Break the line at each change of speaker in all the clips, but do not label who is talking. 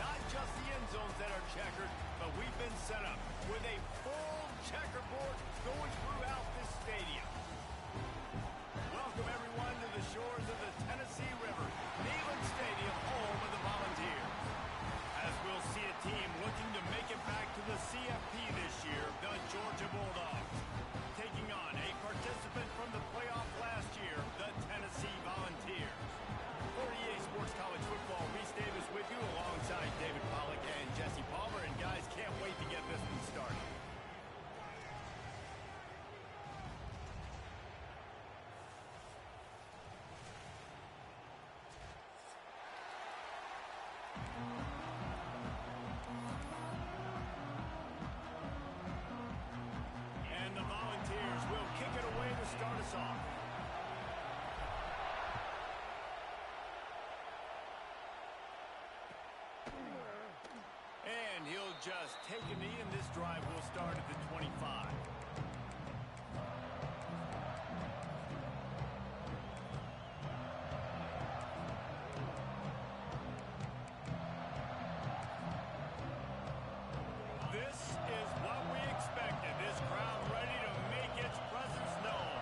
not just the end zones that are checkered, but we've been set up with a full checkerboard going throughout this stadium. Welcome, everyone, to the shores of the Tennessee River, Neyland Stadium, home of the Volunteers. As we'll see a team looking to make it back to the CFP this year, the Georgia Bulldogs. Taking on a participant from the playoff last year, the Tennessee Volunteers. For EA Sports College Football, Reese Davis with you alongside David Pollack and Jesse Palmer. And guys, can't wait to get this one started. And the Volunteers will kick it away to start us off. And he'll just take a knee, and this drive will start at the 25. This is what we expected. This crowd ready to make its presence known.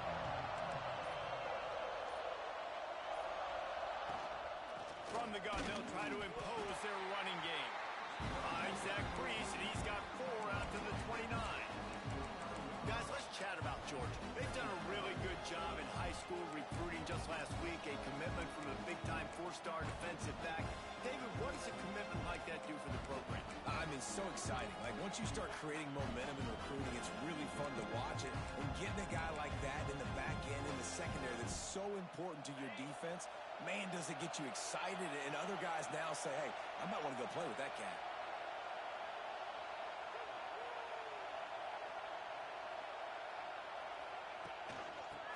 From the gun, they'll try to impose their running game. Finds Zach Brees, and he's got 4 out to the 29. Guys, let's chat about Georgia. They've done a really good job in high school recruiting just last week. A commitment from a big-time 4-star defensive back. David, what does a commitment like that do for the program?
I mean, so exciting. Like, once you start creating momentum in recruiting, it's really fun to watch it. And getting a guy like that in the back end, in the secondary, that's so important to your defense, man, does it get you excited. And other guys now say, hey, I might want to go play with that cat.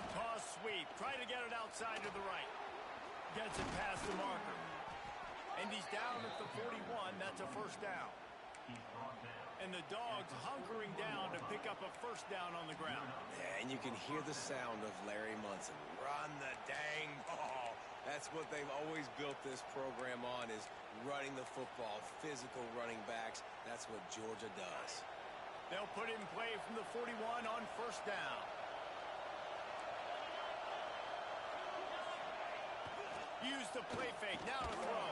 Toss sweep. Try to get it outside to the right. Gets it past the marker. And he's down at the 41. That's a first down. And the Dogs hunkering down to pick up a first down on the ground.
Yeah, and you can hear the sound of Larry Munson. Run the dang ball. That's what they've always built this program on, is running the football, physical running backs. That's what Georgia does.
They'll put it in play from the 41 on first down. Use the play fake. Now to throw.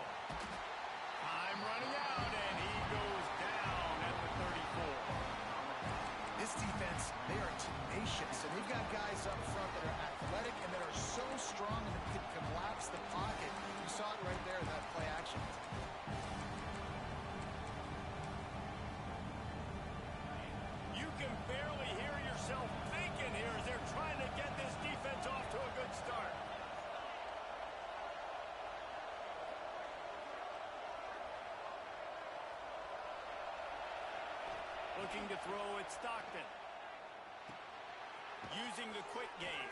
Time running out, and he goes down at the 34.
This defense, they are tenacious, and they've got guys up front that are athletic and that are so strong and can collapse the pocket. You saw it right there in that play action.
You can barely hear yourself thinking here as they're trying to get this defense off to a good start. Looking to throw at Stockton. Using the quick game.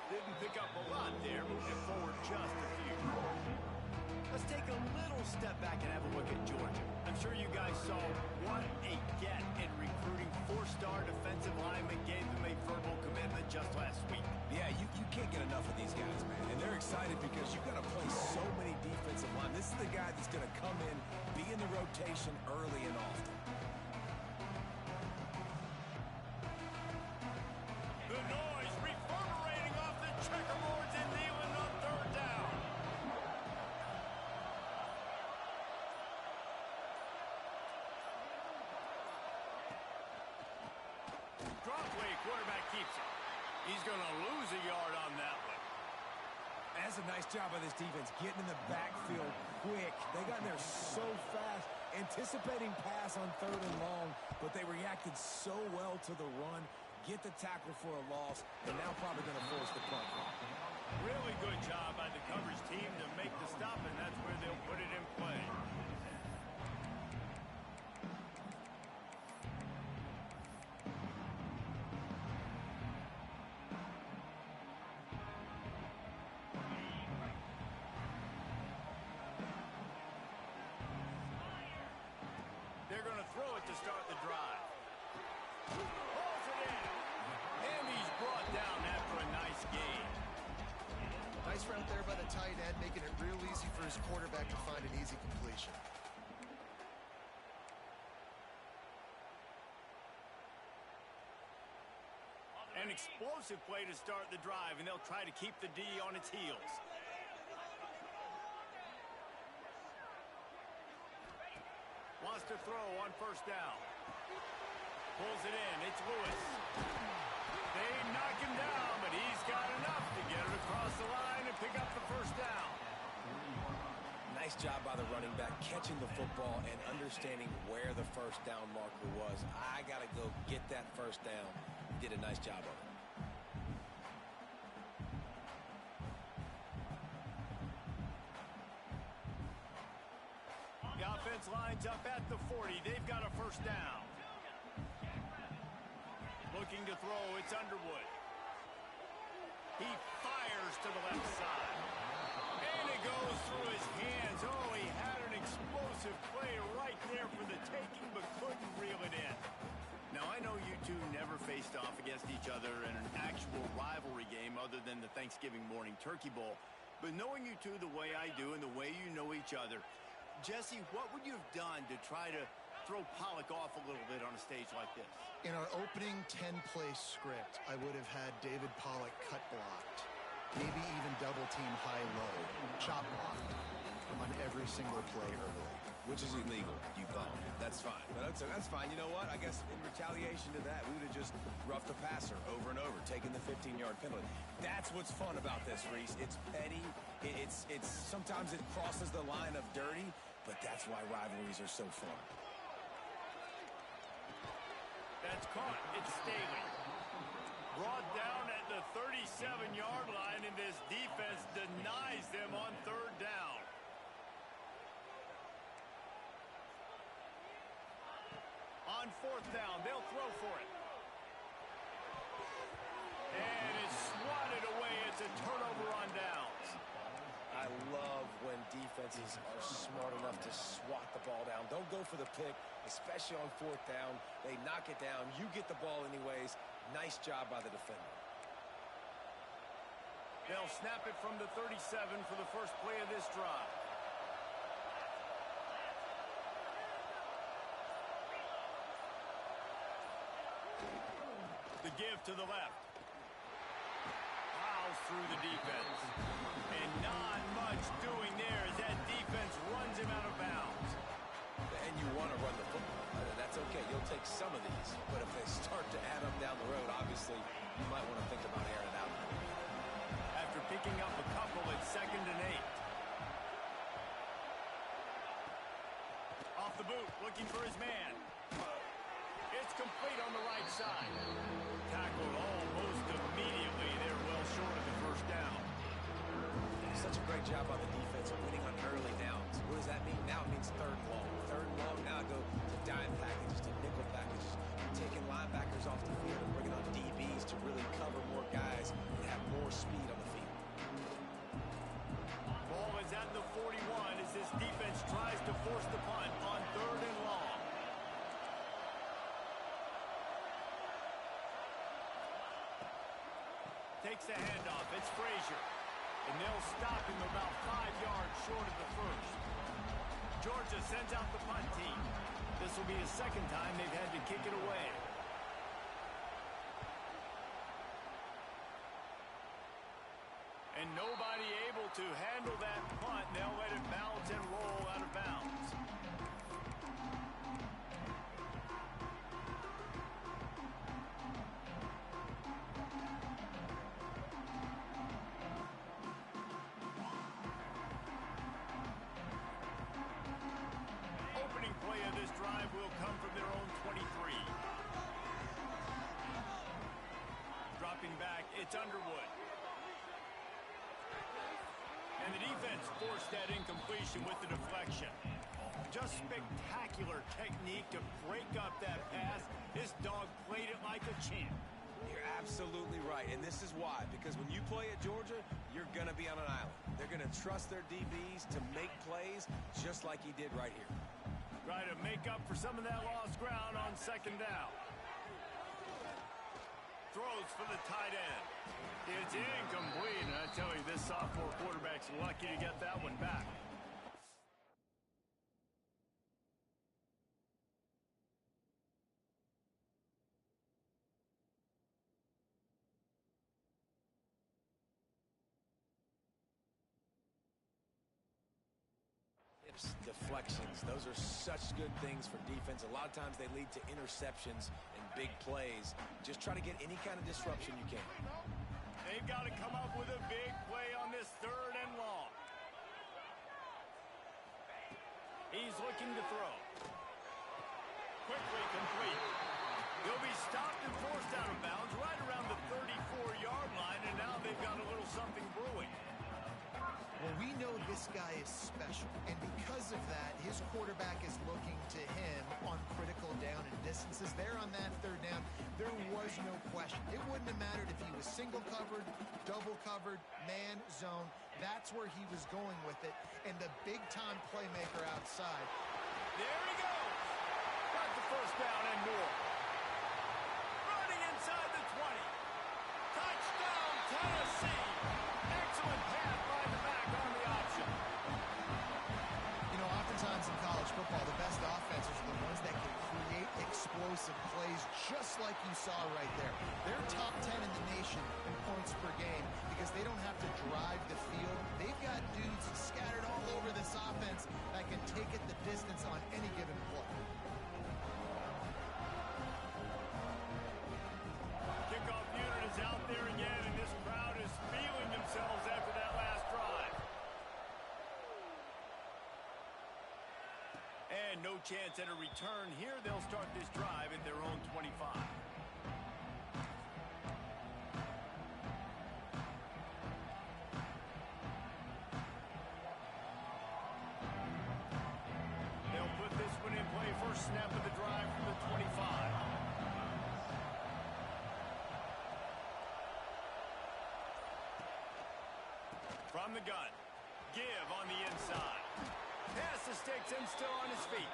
Didn't pick up a lot there, moving forward just a few. Let's take a little step back and have a look at Georgia. I'm sure you guys saw what a get in recruiting. 4-star defensive linemen, gave them a verbal commitment just last week.
Yeah, you can't get enough of these guys, man. And they're excited because you've got to play so many defensive linemen. This is the guy that's going to come in, be in the rotation early and often.
The noise reverberating off the checkerboards in Neyland on third down. Drop play, quarterback keeps it. He's going to lose a yard on that one.
That's a nice job by this defense, getting in the backfield quick. They got in there so fast, anticipating pass on third and long, but they reacted so well to the run. Get the tackle for a loss, and now probably going to force the punt.
Really good job by the coverage team to make the stop, and that's where they'll put it in play. They're going to throw it to start the drive. Pulls it in. And he's brought down after a nice gain.
Nice route there by the tight end, making it real easy for his quarterback to find an easy completion.
explosive play to start the drive, and they'll try to keep the D on its heels. Wants to throw on first down. Pulls it in. It's Lewis. They knock him down, but he's got enough to get it across the line and pick up the first down.
Nice job by the running back, catching the football and understanding where the first down marker was. I got to go get that first down. He did a nice job of it.
The offense lines up at the 40. They've got a first down. Looking to throw, it's Underwood. He fires to the left side. And it goes through his hands. Oh, he had an explosive play right there for the taking, but couldn't reel it in. Now, I know you two never faced off against each other in an actual rivalry game other than the Thanksgiving morning Turkey Bowl. But knowing you two the way I do and the way you know each other, Jesse, what would you have done to try to throw Pollock off a little bit on a stage like this?
In our opening 10-play script, I would have had David Pollock cut blocked, maybe even double team high-low, chop blocked on every single play early.
Which is illegal, you call it. That's fine. But that's fine. You know what? I guess in retaliation to that, we would have just roughed the passer over and over, taking the 15-yard penalty. That's what's fun about this, Reese. It's petty. It's sometimes it crosses the line of dirty, but that's why rivalries are so fun.
That's caught. It's Staley. Brought down at the 37-yard line, and this defense denies them on third down. On fourth down, they'll throw for it. And it's swatted away. It's a turnover on downs.
I love when defenses are smart enough to swat the ball down. Don't go for the pick, especially on fourth down. They knock it down. You get the ball anyways. Nice job by the defender.
They'll snap it from the 37 for the first play of this drive. The give to the left. Plows through the defense. And not much doing there as that defense runs him out of bounds.
And you want to run the football. That's okay. You'll take some of these. But if they start to add up down the road, obviously, you might want to think about airing it out.
After picking up a couple at 2nd and 8. Off the boot, looking for his man. It's complete on the right side. Tackled almost immediately. They're well short of the first down.
Such a great job on the defense of winning on early downs. What does that mean? Now it means third and long. Third and long, now go to dime packages, to nickel packages. Taking linebackers off the field and bringing on DBs to really cover more guys and have more speed on the field.
Ball is at the 41 as this defense tries to force the punt on third and long. Takes the handoff. It's Frazier. And they'll stop him about 5 yards short of the first. Georgia sends out the punt team. This will be the second time they've had to kick it away. And nobody able to handle that punt. They'll let it bounce and roll out of bounds. Opening play of this drive will come from their own 23. Dropping back, it's Underwood. And the defense forced that incompletion with the deflection. Just spectacular technique to break up that pass. This dog played it like a champ.
You're absolutely right, and this is why. Because when you play at Georgia, you're going to be on an island. They're going to trust their DBs to make plays just like he did right here.
Try to make up for some of that lost ground on second down. Throws for the tight end. It's incomplete, and I tell you, this sophomore quarterback's lucky to get that one back.
Deflections, those are such good things for defense. A lot of times they lead to interceptions and big plays. Just try to get any kind of disruption you can.
They've got to come up with a big play on this 3rd and long. He's looking to throw. Quickly complete. He'll be stopped and forced out of bounds right around the 34-yard line, and now they've got a little something brewing.
Well, we know this guy is special, and because of that, his quarterback is looking to him on critical down and distances. There on that 3rd down, there was no question. It wouldn't have mattered if he was single covered, double covered, man, zone. That's where he was going with it, and the big-time playmaker outside.
There he goes. Got the 1st down and more. Running inside the 20. Touchdown, Tennessee. Excellent pass by the back on the option.
You know, oftentimes in college football, the best offenses are the ones that can create explosive plays just like you saw right there. They're top 10 in the nation in points per game because they don't have to drive the field. They've got dudes scattered all over this offense that can take it the distance on any given play.
Kickoff unit is out there again, and this crowd is feeling themselves after that last drive. And no chance at a return here. They'll start this drive at their own 25. They'll put this one in play. First snap of the drive from the 25. From the gun. Give on the inside. Pass the sticks and still on his feet.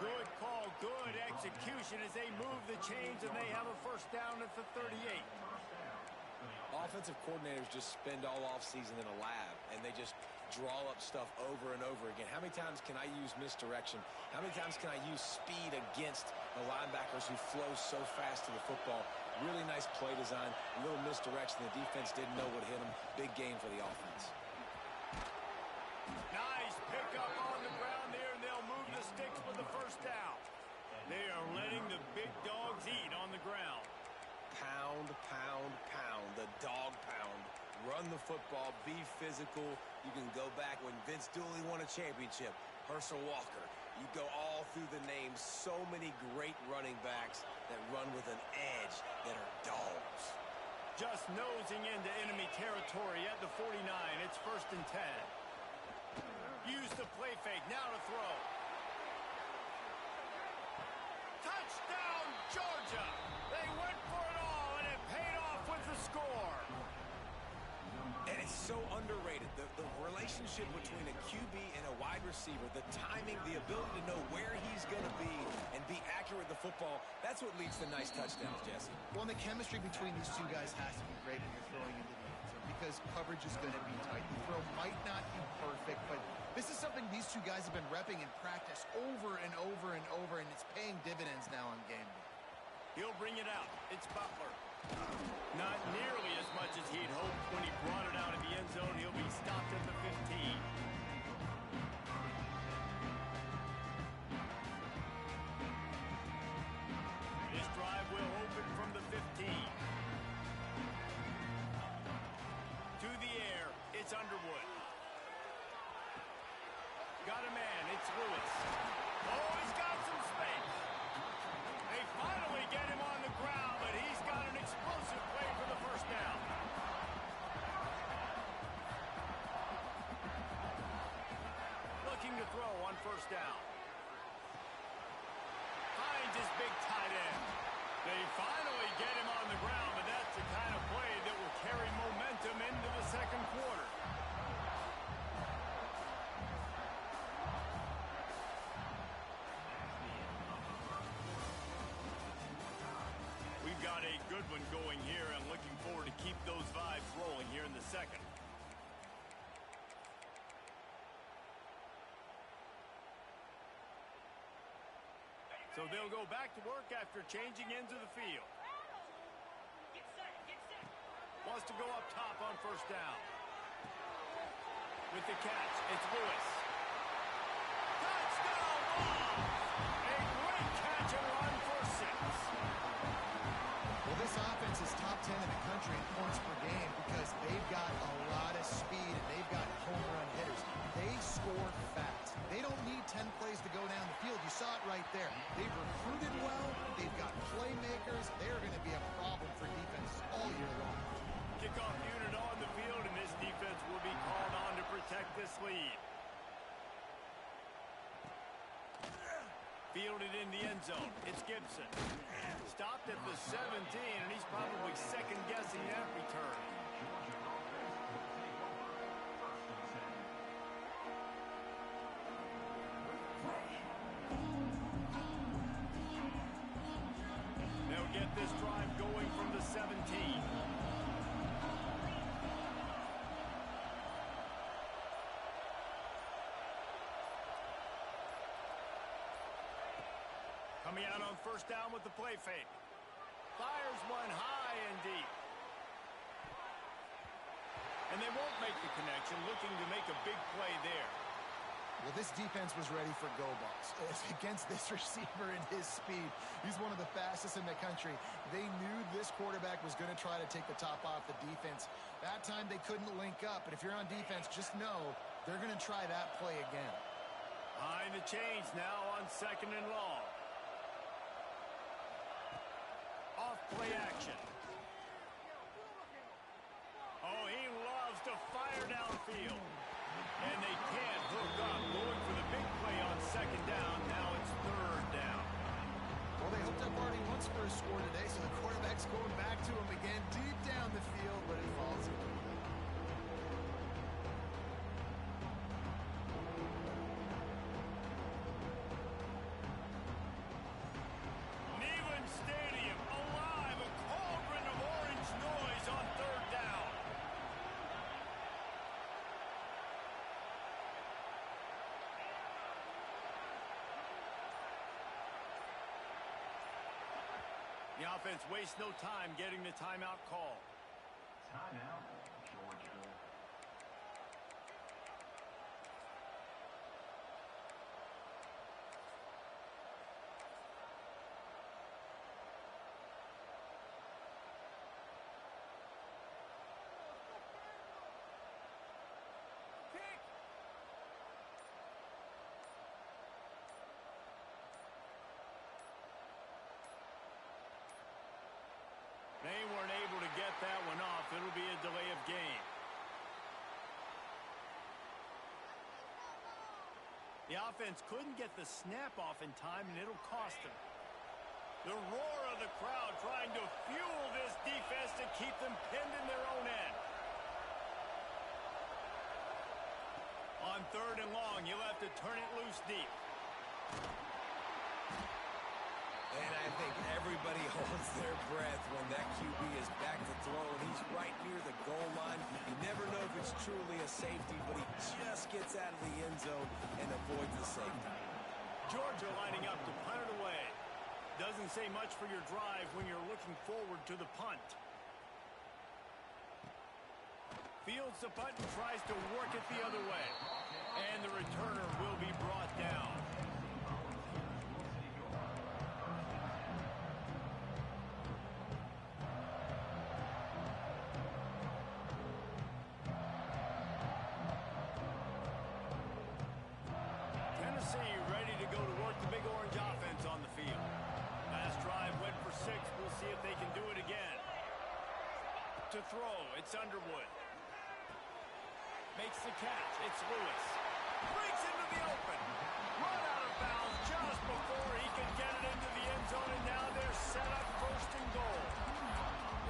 Good call, good execution as they move the chains and they have a 1st down at the 38.
Offensive coordinators just spend all offseason in a lab, and they just draw up stuff over and over again. How many times can I use misdirection? How many times can I use speed against the linebackers who flow so fast to the football? Really nice play design, a little misdirection. The defense didn't know what hit them. Big gain for the offense.
Nice pickup on the ground there, and they'll move the sticks with the 1st down. They are letting the big dogs eat on the ground.
Pound, pound, pound, the dog pound. Run the football, be physical. You can go back when Vince Dooley won a championship, Herschel Walker. You go all through the names. So many great running backs that run with an edge that are dogs.
Just nosing into enemy territory at the 49. It's 1st and 10. Use the play fake. Now to throw. Touchdown, Georgia! They went for it all, and it paid off with the score.
And it's so underrated. The relationship between a QB and a wide receiver, the timing, the ability to know where he's going to be and be accurate with the football, that's what leads to nice touchdowns, Jesse.
Well, and the chemistry between these two guys has to be great when you're throwing into the end zone because coverage is going to be tight. The throw might not be perfect, but this is something these two guys have been repping in practice over and over and over, and it's paying dividends now on game day.
He'll bring it out. It's Butler. Not nearly as much as he'd hoped when he brought it out of the end zone. He'll be stopped at the 15. This drive will open from the 15. To the air, it's Underwood. Got a man, it's Lewis. Oh, he's got some space. They finally get him on the ground, but he's got an explosive play for the 1st down. Looking to throw on 1st down. Finds his big tight end. They finally get him on the ground, but that's the kind of play that will carry momentum into the 2nd quarter. We've got a good one going here. I'm looking forward to keep those vibes rolling here in the 2nd. So they'll go back to work after changing into the field. Wants to go up top on 1st down. With the catch, it's Lewis. Touchdown ball! A great catch and run for 6.
Well, this offense is top 10 in the country in points per game because they've got a lot of speed and they've got home run hitters. They score fast. They don't need 10 plays to go down the field. You saw it right there. They've recruited well. They've got playmakers. They're going to be a problem for defense all year long.
Kickoff unit on the field, and this defense will be called on to protect this lead. Fielded in the end zone. It's Gibson. Stopped at the 17, and he's probably second-guessing that return. They'll get this drive going from the 17. Coming out on first down with the play fake. Fires one high and deep. And they won't make the connection, looking to make a big play there.
Well, this defense was ready for go balls. Against this receiver and his speed, he's one of the fastest in the country. They knew this quarterback was going to try to take the top off the defense. That time they couldn't link up, but if you're on defense, just know they're going to try that play again.
Behind the chains now on second and long. Off play action. Oh, he loves to fire downfield. And they can't hook up. Going for the big play on second down. Now it's third down.
Well, they hooked up already once for a score today, so the quarterback's going back to him again deep down the field, but it falls into it.
The offense wastes no time getting the timeout call.
Timeout, Georgia.
They weren't able to get that one off. It'll be a delay of game. The offense couldn't get the snap off in time, and it'll cost them. The roar of the crowd trying to fuel this defense to keep them pinned in their own end. On third and long, you'll have to turn it loose deep.
And I think everybody holds their breath when that QB is back to throw, and he's right near the goal line. You never know if it's truly a safety, but he just gets out of the end zone and avoids the safety.
Georgia lining up to punt it away. Doesn't say much for your drive when you're looking forward to the punt. Fields the punt and tries to work it the other way. And the returner will be brought down. Tennessee ready to go to work the Big Orange offense on the field. Last drive went for 6. We'll see if they can do it again. To throw, it's Underwood. Makes the catch. It's Lewis. Breaks into the open. Run out of bounds just before he can get it into the end zone, and now they're set up first and goal.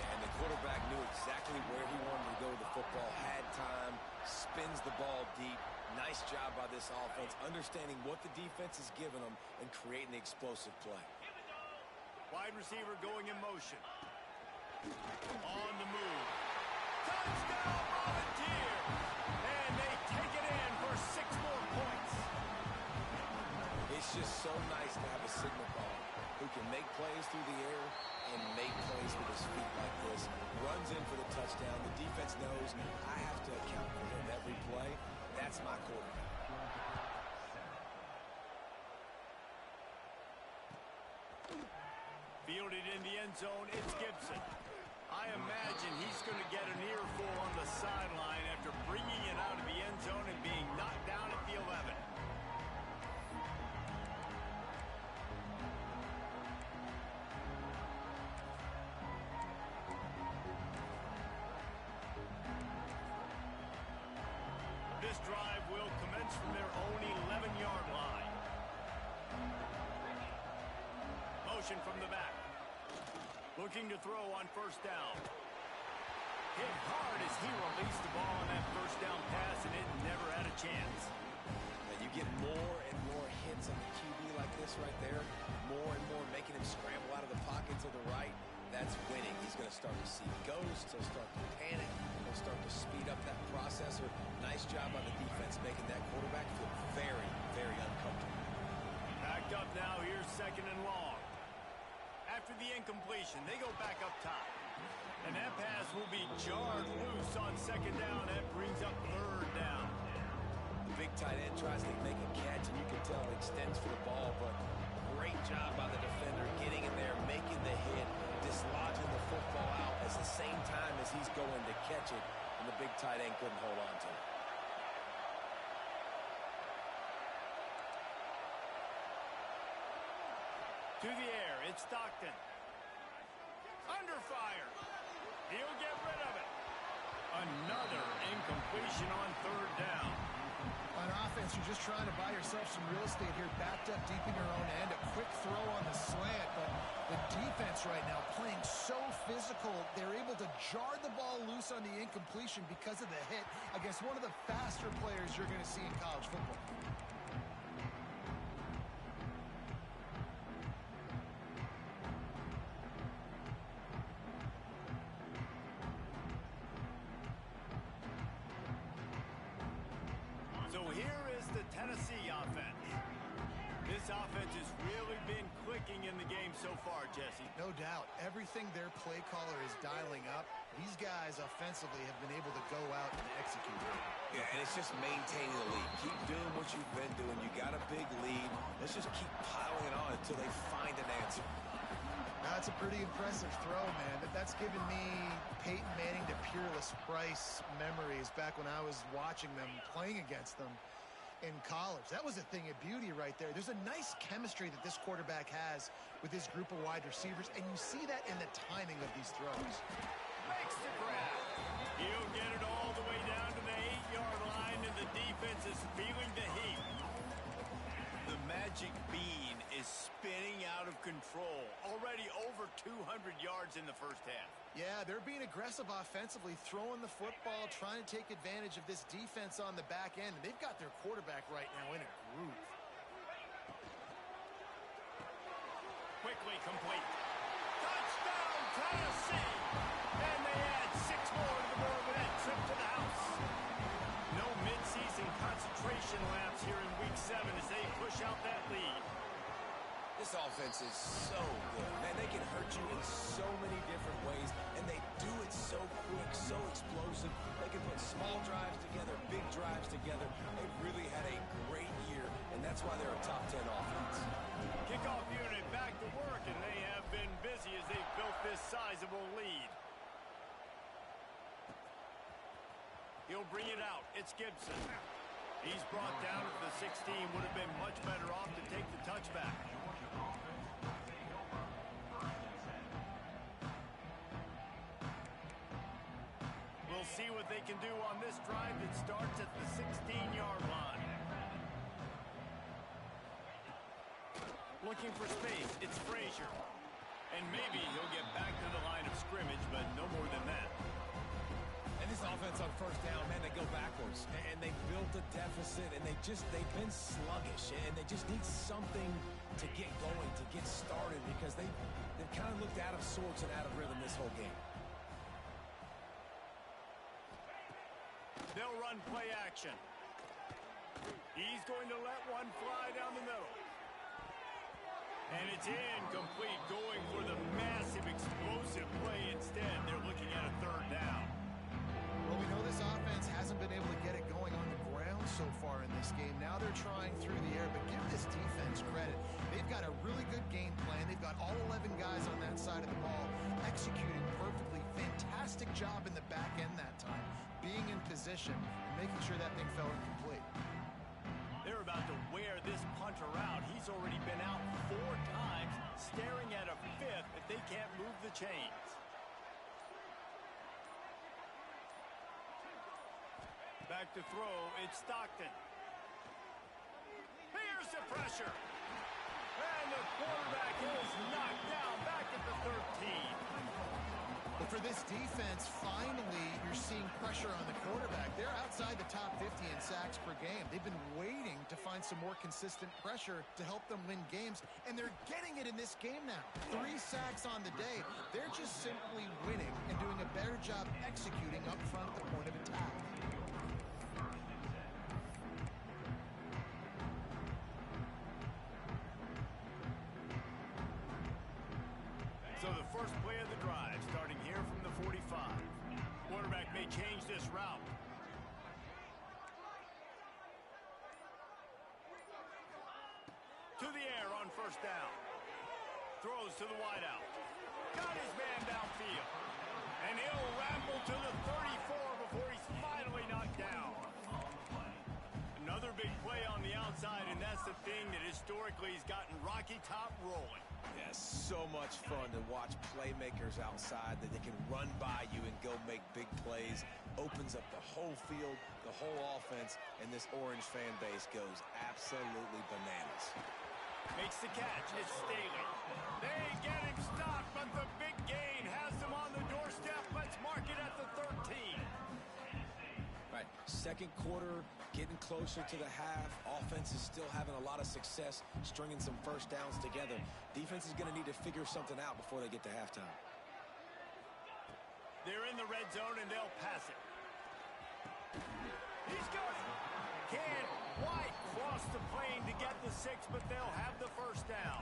Yeah, and the quarterback knew exactly where he wanted to go with the football, had time, spins the ball deep. Nice job by this offense, understanding what the defense is giving them and creating the explosive play.
Wide receiver going in motion. On the move. Touchdown, Volunteer! And they take it in for 6 more points.
It's just so nice to have a signal ball who can make plays through the air and make plays with his feet like this. Runs in for the touchdown. The defense knows I have to account for him every play. That's my quarterback.
Fielded in the end zone, it's Gibson. I imagine he's going to get an earful on the sideline after bringing it out of the end zone and being knocked down at the 11. This drive will commence from their own 11-yard line. Motion from the back. Looking to throw on first down. Hit hard as he released the ball on that first down pass, and it never had a chance.
And you get more and more hits on the QB like this right there. More and more making him scramble out of the pocket to the right. That's winning. He's going to start to see ghosts. He'll start to panic. He'll start to speed up that processor. Nice job on the defense making that quarterback feel very, very uncomfortable.
Backed up now. Here's second and long. After the incompletion, they go back up top. And that pass will be jarred loose on second down. That brings up third down.
The big tight end tries to make a catch, and you can tell it extends for the ball, but great job by the defender getting in there, making the hit, dislodging the football out at the same time as he's going to catch it, and the big tight end couldn't hold on to it.
To the air, it's Stockton. Under fire. He'll get rid of it. Another incompletion on third down.
On offense, you're just trying to buy yourself some real estate here, backed up deep in your own end, a quick throw on the slant, but the defense right now playing so physical, they're able to jar the ball loose on the incompletion because of the hit against one of the faster players you're going to see in college football.
So here is the Tennessee offense. This offense has really been clicking in the game so far, Jesse.
No doubt. Everything their play caller is dialing up, these guys offensively have been able to go out and execute.
Yeah, and it's just maintaining the lead. Keep doing what you've been doing. You got a big lead. Let's just keep piling it on until they find an answer.
That's a pretty impressive throw, man. That's given me Peyton Manning to Peerless Price memories back when I was watching them, playing against them in college. That was a thing of beauty right there. There's a nice chemistry that this quarterback has with this group of wide receivers, and you see that in the timing of these throws.
Makes the grab. He'll get it all the way down to the 8-yard line, and the defense is feeling the heat. The magic bean is spinning out of control. Already over 200 yards in the first half.
Yeah, they're being aggressive offensively, throwing the football, trying to take advantage of this defense on the back end. They've got their quarterback right now in a groove.
Quickly complete. Touchdown, Tennessee! And they add 6 more to the board with that trip to the house. No midseason concentration laps here in Week 7 as they push out that lead.
This offense is so good. Man, they can hurt you in so many different ways, and they do it so quick, so explosive. They can put small drives together, big drives together. They've really had a great year, and that's why they're a top 10 offense.
Kickoff unit back to work, and they have been busy as they've built this sizable lead. He'll bring it out. It's Gibson. He's brought down at the 16. Would have been much better off to take the touchback. We'll see what they can do on this drive that starts at the 16-yard line. Looking for space. It's Frazier. And maybe he'll get back to the line of scrimmage, but no more than that.
And this offense on first down, man, they go backwards. And they built a deficit, and they've been sluggish. And they just need something to get going, to get started, because they've kind of looked out of sorts and out of rhythm this whole game.
They'll run play action. He's going to let one fly down the middle. And it's incomplete, going for the massive explosive play instead. They're looking at a third down.
Well, we know this offense hasn't been able to get it going on the ground so far in this this game. Now they're trying through the air, but give this defense credit. They've got a really good game plan. They've got all 11 guys on that side of the ball executing perfectly. Fantastic job in the back end that time, being in position and making sure that thing fell incomplete.
They're about to wear this punter out. He's already been out 4 times, staring at a 5th if they can't move the chains. Back to throw, it's Stockton. Here's the pressure. And the quarterback is knocked down back at the 13.
But for this defense, finally, you're seeing pressure on the quarterback. They're outside the top 50 in sacks per game. They've been waiting to find some more consistent pressure to help them win games, and they're getting it in this game now. 3 sacks on the day. They're just simply winning and doing a better job executing up front at the point of attack.
So the first play of the drive, starting here from the 45. Quarterback may change this route. To the air on first down. Throws to the wideout. Got his man downfield. And he'll ramble to the 34 before he's finally knocked down. Another big play on the outside, and that's the thing that historically has gotten Rocky Top rolling.
Yeah, so much fun to watch playmakers outside that they can run by you and go make big plays. Opens up the whole field, the whole offense, and this Orange fan base goes absolutely bananas.
Makes the catch. It's Staley. They get him stopped, but the big gain has them on the doorstep. Let's mark it at the 13.
Right, second quarter, getting closer to the half. Offense is still having a lot of success stringing some first downs together. Defense is going to need to figure something out before they get to halftime.
They're in the red zone, and they'll pass it. He's got it. Can White cross the plane to get the 6, but they'll have the first down.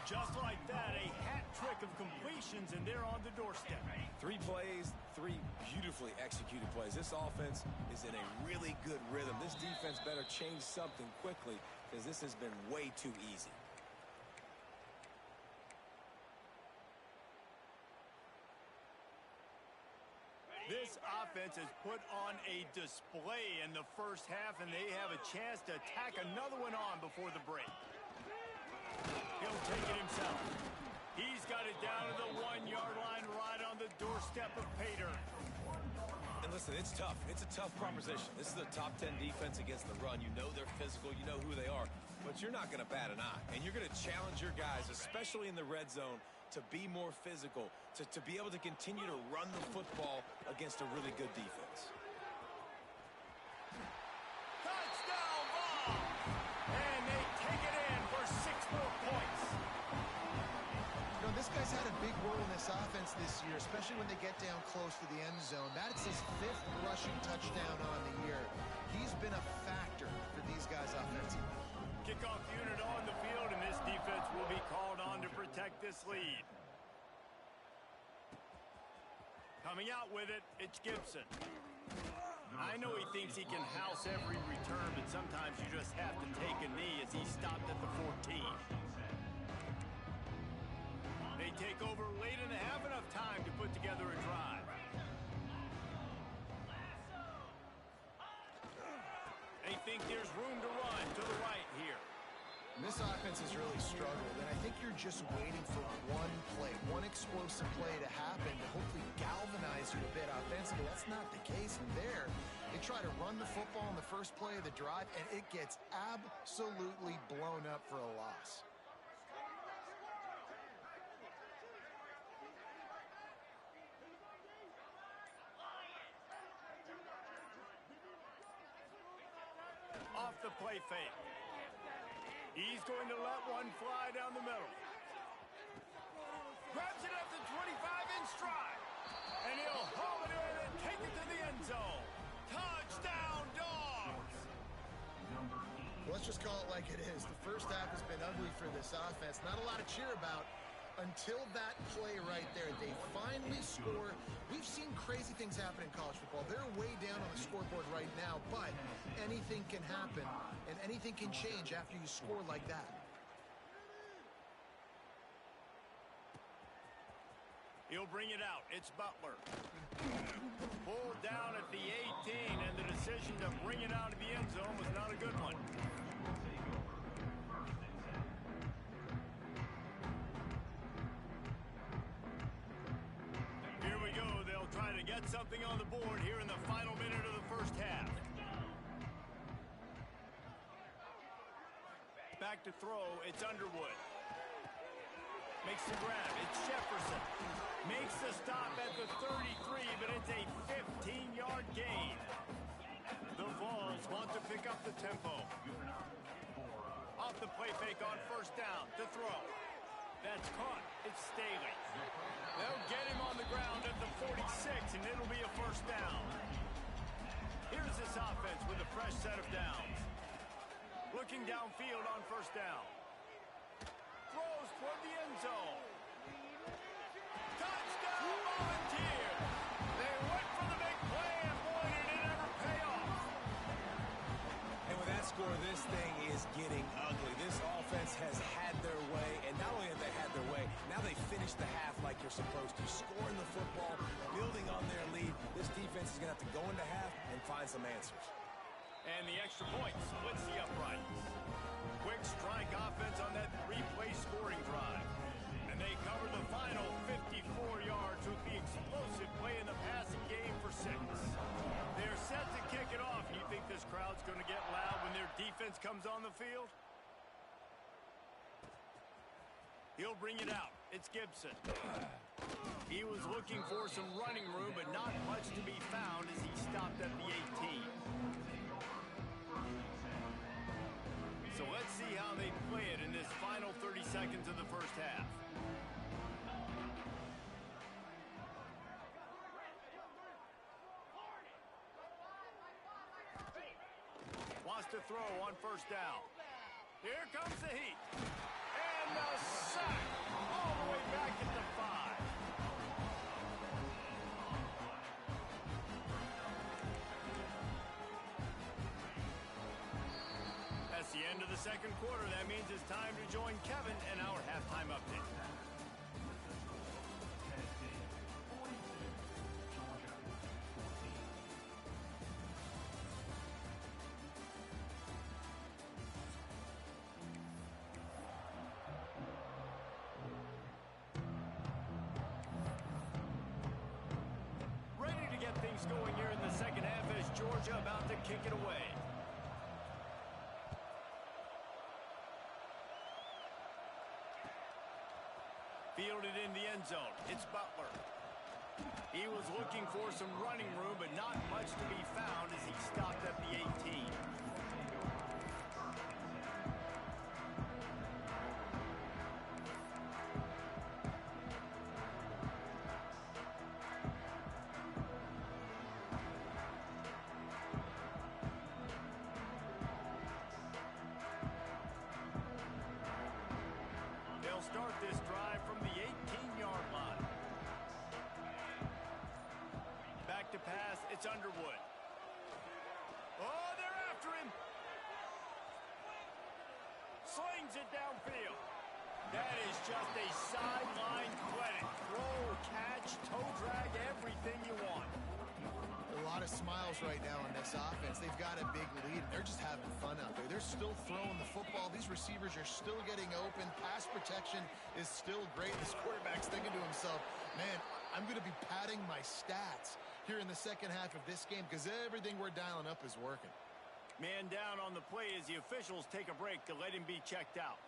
Just like that, a hat trick of completions, and they're on the doorstep.
3 plays, 3 beautifully executed plays. This offense is in a really good rhythm. This defense better change something quickly because this has been way too easy.
This offense has put on a display in the first half, and they have a chance to tack another one on before the break. He'll take it himself. He's got it down to the 1-yard line right on the doorstep of Pater.
And listen, it's tough. It's a tough proposition. This is a top 10 defense against the run. You know they're physical. You know who they are. But you're not going to bat an eye. And you're going to challenge your guys, especially in the red zone, to be more physical, to be able to continue to run the football against a really good defense.
Touchdown ball! And they take it in for 6 more points.
You know, this guy's had a big role in this offense this year, especially when they get down close to the end zone. That's his 5th rushing touchdown on the year. He's been a factor for these guys offensively.
Kickoff unit on the field, and this defense will be called on to protect this lead. Coming out with it, it's Gibson. I know he thinks he can house every return, but sometimes you just have to take a knee as he stopped at the 14. They take over late and have enough time to put together a drive. They think there's room to run to the right here.
This offense has really struggled, and I think you're just waiting for one play, one explosive play to happen to hopefully galvanize you a bit offensively. That's not the case. And there, they try to run the football in the first play of the drive, and it gets absolutely blown up for a loss.
Off the play fake. He's going to let one fly down the middle. Grabs it at the 25 in stride. And he'll haul it in and take it to the end zone. Touchdown, Dogs!
Well, let's just call it like it is. The first half has been ugly for this offense. Not a lot to cheer about. Until that play right there, they finally score. We've seen crazy things happen in college football. They're way down on the scoreboard right now, but anything can happen, and anything can change after you score like that.
He'll bring it out. It's Butler. Pulled down at the 18, and the decision to bring it out of the end zone was not a good one. Here we go. They'll try to get something on the board here in the final minute of the first half. Back to throw. It's Underwood. Makes the grab. It's Jefferson. Makes the stop at the 33, but it's a 15-yard gain. The Vols want to pick up the tempo. Off the play fake on first down. To throw. That's caught. It's Staley. They'll get him on the ground at the 46, and it'll be a first down. Here's this offense with a fresh set of downs. Looking downfield on first down. Throws toward the end zone. Touchdown, Volunteers! They went for the big play, and boy, did it ever pay off.
And with that score, this thing is getting ugly. This offense has had their way, and not only have they had their way, now they finish the half like you're supposed to. Scoring the football, building on their lead. This defense is going to have to go into half and find some answers.
And the extra point splits the uprights. Quick strike offense on that three-play scoring drive. And they cover the final 54 yards with the explosive play in the passing game for 6. They're set to kick it off. You think this crowd's going to get loud when their defense comes on the field? He'll bring it out. It's Gibson. He was looking for some running room, but not much to be found as he stopped at the 18. So let's see how they play it in this final 30 seconds of the first half. Wants to throw on first down. Here comes the heat. And the sack all the way back at the 5. That's the end of the second quarter. That means it's time to join Kevin in our halftime update. Ready to get things going here in the second half as Georgia about to kick it away. Fielded in the end zone. It's Butler. He was looking for some running room, but not much to be found as he stopped at the 18. They'll start this drive from the 18-yard line. Back to pass, it's Underwood. Oh, they're after him. Slings it downfield. That is just a sideline credit. Throw, catch, toe drag, everything you want.
A lot of smiles right now on this offense. They've got a big lead. They're just having fun out there. They're still throwing the football. These receivers are still getting open. Pass protection is still great. This quarterback's thinking to himself, man, I'm going to be padding my stats here in the second half of this game because everything we're dialing up is working.
Man down on the play as the officials take a break to let him be checked out.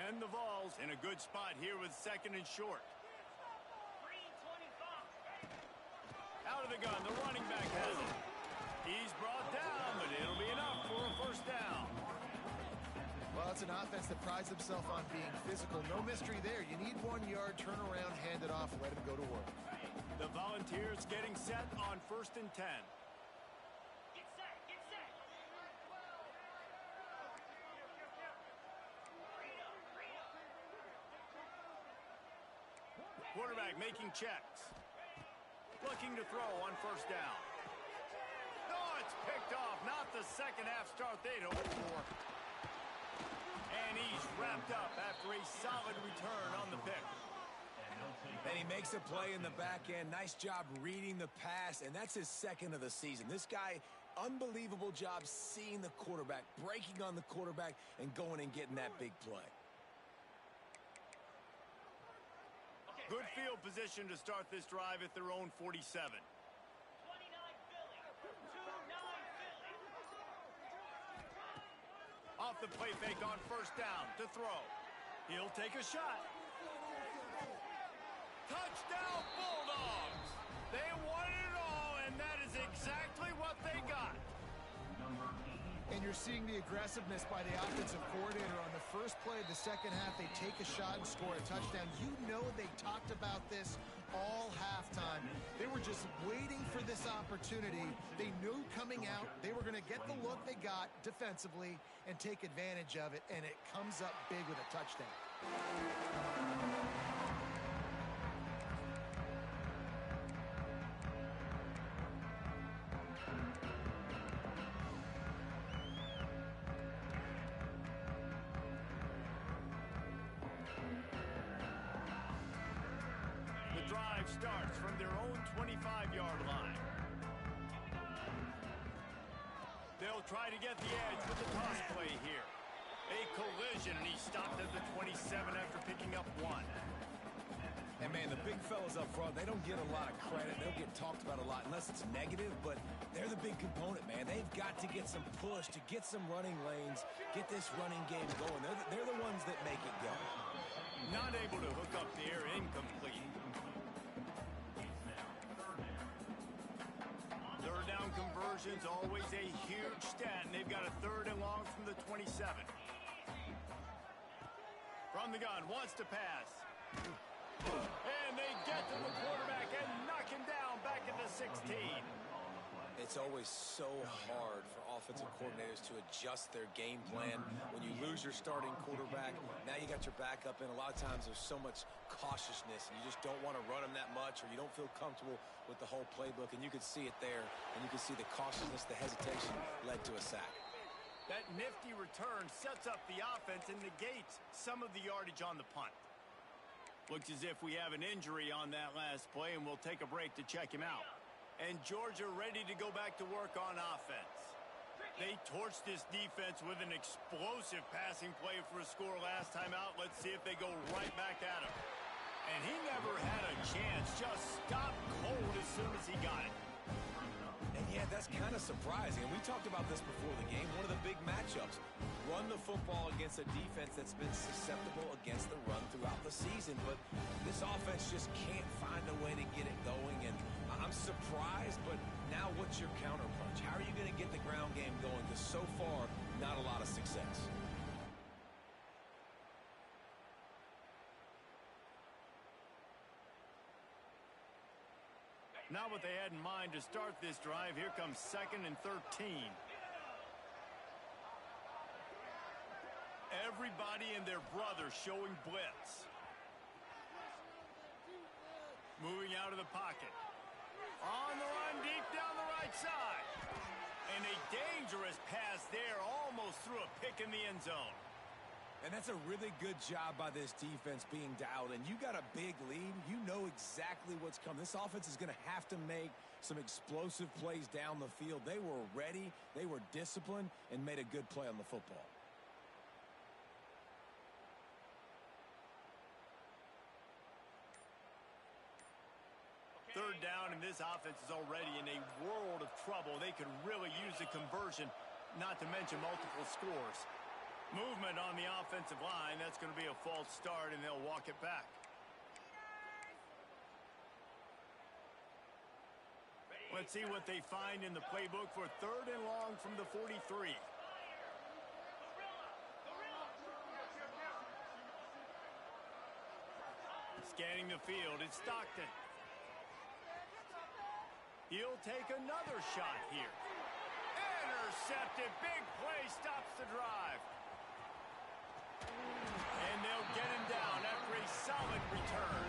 And the Vols in a good spot here with second and short. Out of the gun, the running back has it. He's brought down, but it'll be enough for a first down.
Well, it's an offense that prides themselves on being physical. No mystery there. You need 1 yard, turn around, hand it off, and let him go to work.
The Volunteers getting set on 1st and 10.
Get set, get set.
quarterback making checks. Looking to throw on first down. Oh, it's picked off. Not the second half start they'd hoped for. And he's wrapped up after a solid return on the pick.
And he makes a play in the back end. Nice job reading the pass, and that's his second of the season. This guy, unbelievable job seeing the quarterback, breaking on the quarterback, and going and getting that big play.
Good field position to start this drive at their own 47.
29 Philly. 29 Philly.
Off the play fake on first down to throw. He'll take a shot. Touchdown Bulldogs! They won it all, and that is exactly what they got.
And you're seeing the aggressiveness by the offensive coordinator on the first play of the second half. They take a shot and score a touchdown. You know they talked about this all halftime. They were just waiting for this opportunity. They knew coming out they were going to get the look they got defensively and take advantage of it, and it comes up big with a touchdown.
Starts from their own 25-yard line. They'll try to get the edge with the toss play here. A collision, and he stopped at the 27 after picking up one.
And, man, the big fellas up front, they don't get a lot of credit. They don't get talked about a lot unless it's negative, but they're the big component, man. They've got to get some push, to get some running lanes, get this running game going. They're the ones that make it go.
Not able to hook up the air, incomplete. Third down conversions, always a huge stat, and they've got a third and long from the 27. From the gun, wants to pass. And they get to the quarterback and knock him down back at the 16.
It's always so hard for offensive coordinators to adjust their game plan. When you lose your starting quarterback, now you got your backup in. A lot of times there's so much cautiousness, and you just don't want to run them that much, or you don't feel comfortable with the whole playbook, and you could see it there, and you can see the cautiousness, the hesitation led to a sack.
That nifty return sets up the offense and negates some of the yardage on the punt. Looks as if we have an injury on that last play, and we'll take a break to check him out. And Georgia ready to go back to work on offense. They torched this defense with an explosive passing play for a score last time out. Let's see if they go right back at him. And he never had a chance. Just stopped cold as soon as he got it.
And yeah, that's kind of surprising. And we talked about this before the game. One of the big matchups. Run the football against a defense that's been susceptible against the run throughout the season. But this offense just can't find a way to get it going. And I'm surprised, but now what's your counterpunch? How are you going to get the ground game going? Because so far, not a lot of success.
Not what they had in mind to start this drive. Here comes 2nd and 13. Everybody and their brother showing blitz. Moving out of the pocket. On the run, deep down the right side. And a dangerous pass there, almost threw a pick in the end zone.
And that's a really good job by this defense being dialed in. You got a big lead. You know exactly what's coming. This offense is going to have to make some explosive plays down the field. They were ready, they were disciplined, and made a good play on the football.
Third down, and this offense is already in a world of trouble. They could really use a conversion, not to mention multiple scores. Movement on the offensive line. That's going to be a false start, and they'll walk it back. Let's see what they find in the playbook for third and long from the 43. Scanning the field, it's Stockton. He'll take another shot here. Intercepted. Big play stops the drive. And they'll get him down after a solid return.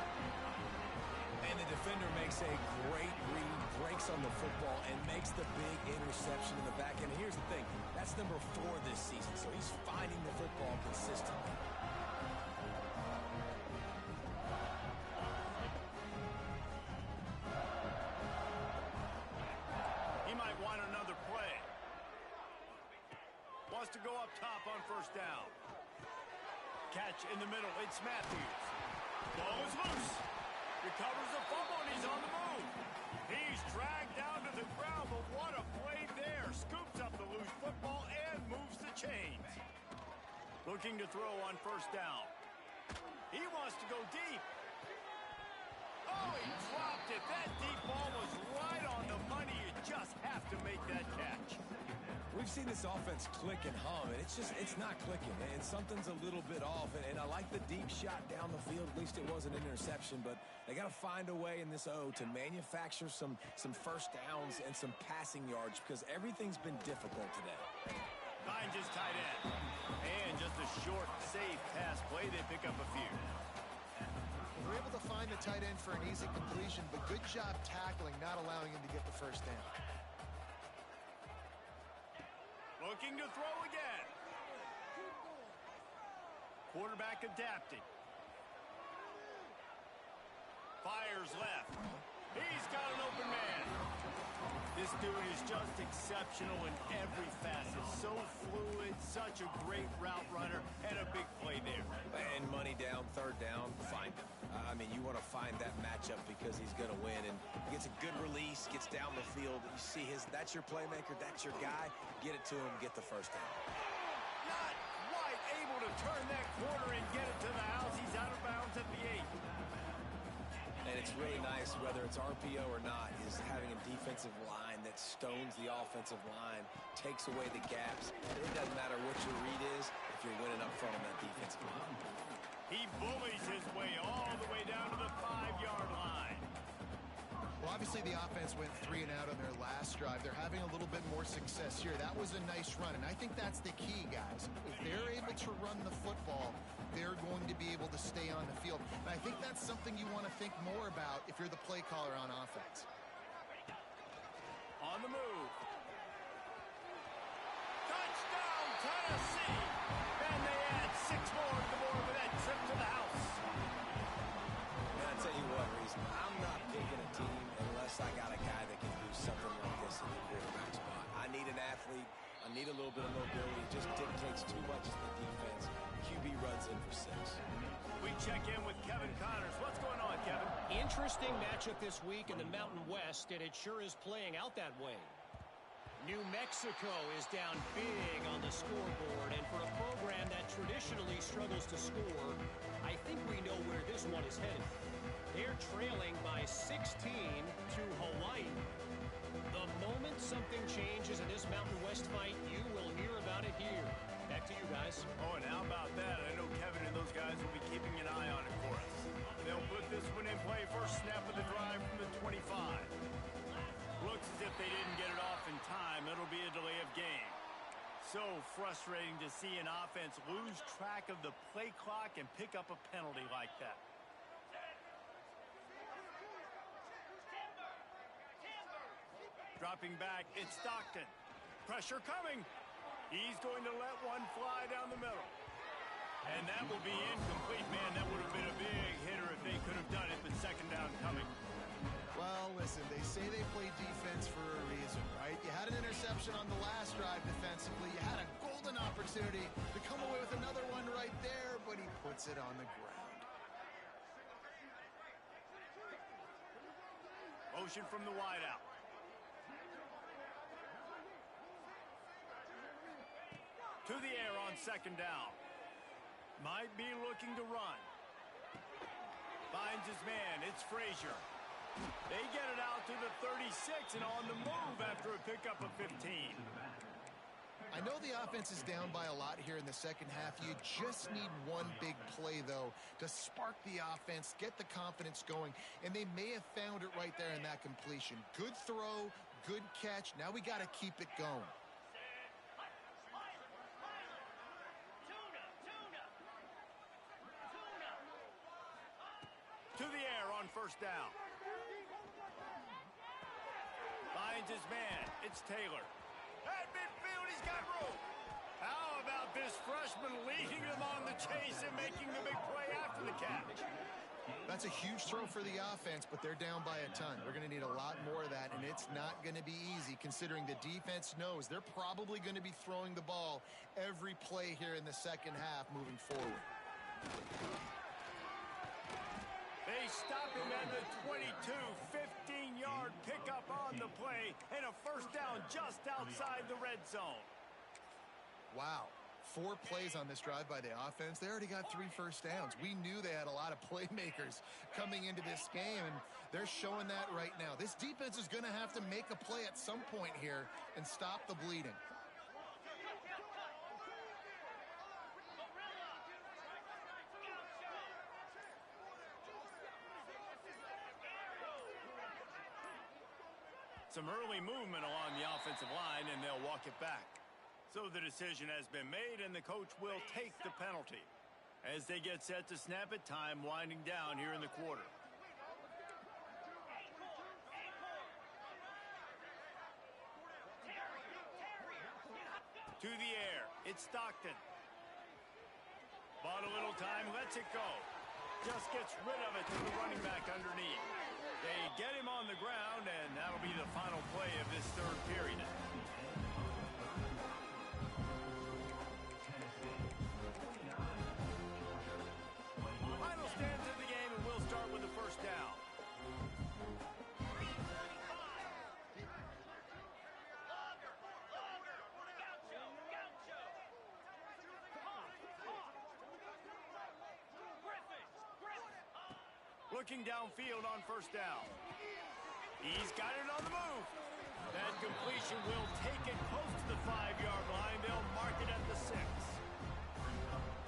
And the defender makes a great read, breaks on the football, and makes the big interception in the back end. And here's the thing, that's number 4 this season, so he's finding the football consistently.
He might want another play. Wants to go up top on first down. Catch in the middle, it's Matthews. Ball is loose. Recovers the fumble, and he's on the move. He's dragged down to the ground, but what a play there. Scoops up the loose football and moves the chains. Looking to throw on first down. He wants to go deep. Oh, he dropped it. That deep ball was right on the money. You just have to make that catch.
We've seen this offense click and hum, and it's not clicking, and something's a little bit off, and I like the deep shot down the field. At least it wasn't an interception, but they got to find a way in this O to manufacture some first downs and some passing yards because everything's been difficult today.
Finds his tight end. And just a short, safe pass play. They pick up a few.
They're able to find the tight end for an easy completion, but good job tackling, not allowing him to get the first down.
Looking to throw again. Quarterback adapting. Fires left. He's got an open man. This dude is just exceptional in every facet. So fluid, such a great route runner, and a big play there.
And money down, third down, find him. I mean, you want to find that matchup because he's going to win. And he gets a good release, gets down the field. You see that's your playmaker, that's your guy. Get it to him, get the first down.
Not quite able to turn that corner and get it to the house. He's out of bounds at the 8.
And it's really nice, whether it's RPO or not, is having a defensive line that stones the offensive line, takes away the gaps. It doesn't matter what your read is if you're winning up front on that defensive line.
He bullies his way all the way down to the 5-yard line.
Well, obviously the offense went 3 and out on their last drive. They're having a little bit more success here. That was a nice run, and I think that's the key, guys. If they're able to run the football, they're going to be able to stay on the field. And I think that's something you want to think more about if you're the play caller on offense.
On the move. Touchdown, Tennessee! And they add 6 more to the board with that trip to the house.
And I'll tell you what, Reese, I'm not picking a team unless I got a guy that can do something like this in the quarterback spot. I need an athlete. I need a little bit of mobility. It just dictates too much of the defense. QB runs in for 6.
We check in with Kevin Connors. What's going on, Kevin?
Interesting matchup this week in the Mountain West, and it sure is playing out that way. New Mexico is down big on the scoreboard, and for a program that traditionally struggles to score, I think we know where this one is headed. They're trailing by 16 to Hawaii. The moment something changes in this Mountain West fight, you will hear about it here. Back to you guys.
Oh, and how about that? I know Kevin and those guys will be keeping an eye on it for us. They'll put this one in play. First snap of the drive from the 25. Looks as if they didn't get it off in time. It'll be a delay of game. So frustrating to see an offense lose track of the play clock and pick up a penalty like that. Dropping back, it's Stockton. Pressure coming. He's going to let one fly down the middle. And that will be incomplete. Man, that would have been a big hitter if they could have done it, but second down coming.
Well, listen, they say they play defense for a reason, right? You had an interception on the last drive defensively. You had a golden opportunity to come away with another one right there, but he puts it on the ground.
Motion from the wideout. To the air on second down. Might be looking to run. Finds his man. It's Frazier. They get it out to the 36 and on the move after a pickup of 15.
I know the offense is down by a lot here in the second half. You just need one big play, though, to spark the offense, get the confidence going, and they may have found it right there in that completion. Good throw, good catch. Now we got to keep it going.
To the air on first down. Finds his man. It's Taylor. At midfield, he's got room. How about this freshman leading them on the chase and making the big play after the catch?
That's a huge throw for the offense, but they're down by a ton. They're going to need a lot more of that, and it's not going to be easy considering the defense knows they're probably going to be throwing the ball every play here in the second half moving forward.
They stop him at the 22, 15-yard pickup on the play, and a first down just outside the red zone.
Wow. 4 plays on this drive by the offense. They already got 3 first downs. We knew they had a lot of playmakers coming into this game, and they're showing that right now. This defense is going to have to make a play at some point here and stop the bleeding.
Some early movement along the offensive line, and they'll walk it back. So the decision has been made, and the coach will take the penalty. As they get set to snap it, time winding down here in the quarter. To the air, it's Stockton. Bought a little time, lets it go. Just gets rid of it to the running back underneath. They get him on the ground, and that'll be the final play of this third period. Final stands of the game, and we'll start with the first down. Looking downfield on first down. He's got it on the move. That completion will take it close to the 5-yard line. They'll mark it at the 6.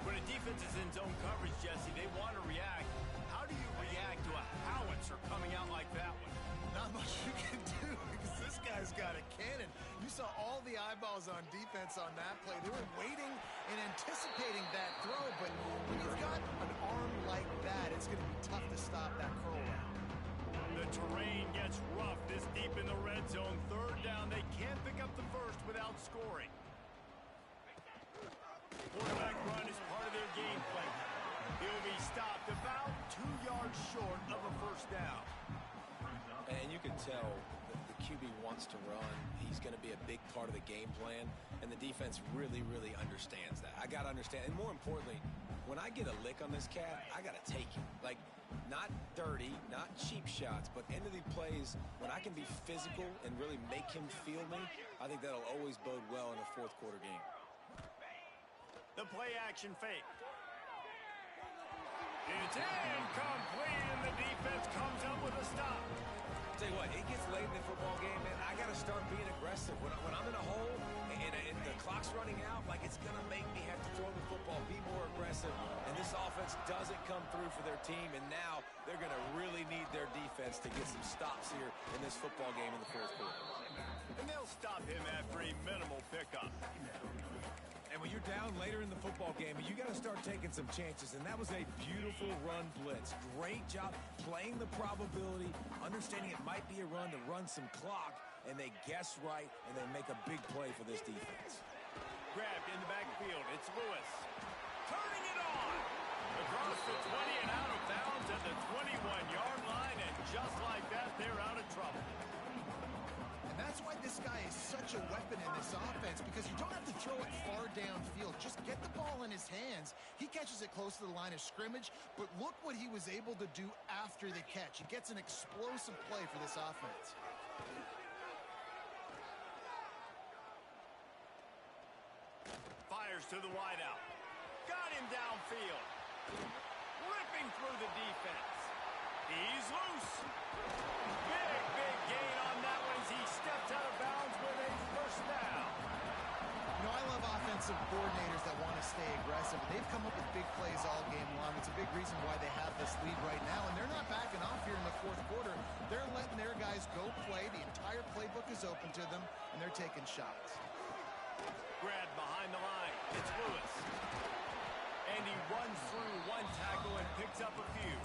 When a defense is in zone coverage, Jesse, they want to react. How do you react to a howitzer coming out like that one?
Not much you can do because this guy's got a cannon. You saw all the eyeballs on defense on that play. They were waiting and anticipating that throw, but when you've got an arm like that, it's going to be tough to stop that curl route.
The terrain gets rough this deep in the red zone. Third down, they can't pick up the first without scoring. Quarterback run is part of their game plan. He'll be stopped about 2 yards short of a first down.
And you can tell that the QB wants to run. He's going to be a big part of the game plan, and the defense really, really understands that. I got to understand, and more importantly, when I get a lick on this cat, I got to take it. Like, not dirty, not cheap shots, but end of the plays, when I can be physical and really make him feel me, I think that'll always bode well in a fourth quarter game.
The play action fake. It's incomplete, and the defense comes up with a stop.
Tell you what, it gets late in the football game, man. I got to start being aggressive. When I'm in a hole and the clock's running out, like, it's going to make me have to throw the football, be more aggressive. And this offense doesn't come through for their team, and now they're going to really need their defense to get some stops here in this football game in the fourth quarter.
And they'll stop him after a minimal pickup.
And when you're down later in the football game, you got to start taking some chances. And that was a beautiful run blitz. Great job playing the probability, understanding it might be a run to run some clock, and they guess right, and they make a big play for this defense.
Grabbed in the backfield. It's Lewis. Turning it on. Across the 20 and out of bounds at the 21-yard line. And just like that, they're out of trouble.
And that's why this guy is such a weapon in this offense, because you don't have to throw it far downfield. Just get the ball in his hands. He catches it close to the line of scrimmage, but look what he was able to do after the catch. He gets an explosive play for this offense.
Fires to the wideout. Got him downfield. Ripping through the defense. He's loose. Big gain on that one as he steps out of bounds with a first down.
You know, I love offensive coordinators that want to stay aggressive. They've come up with big plays all game long. It's a big reason why they have this lead right now, and they're not backing off here in the fourth quarter. They're letting their guys go play. The entire playbook is open to them, and they're taking shots.
Grabbed behind the line. It's Lewis. And he runs through one tackle and picks up a few.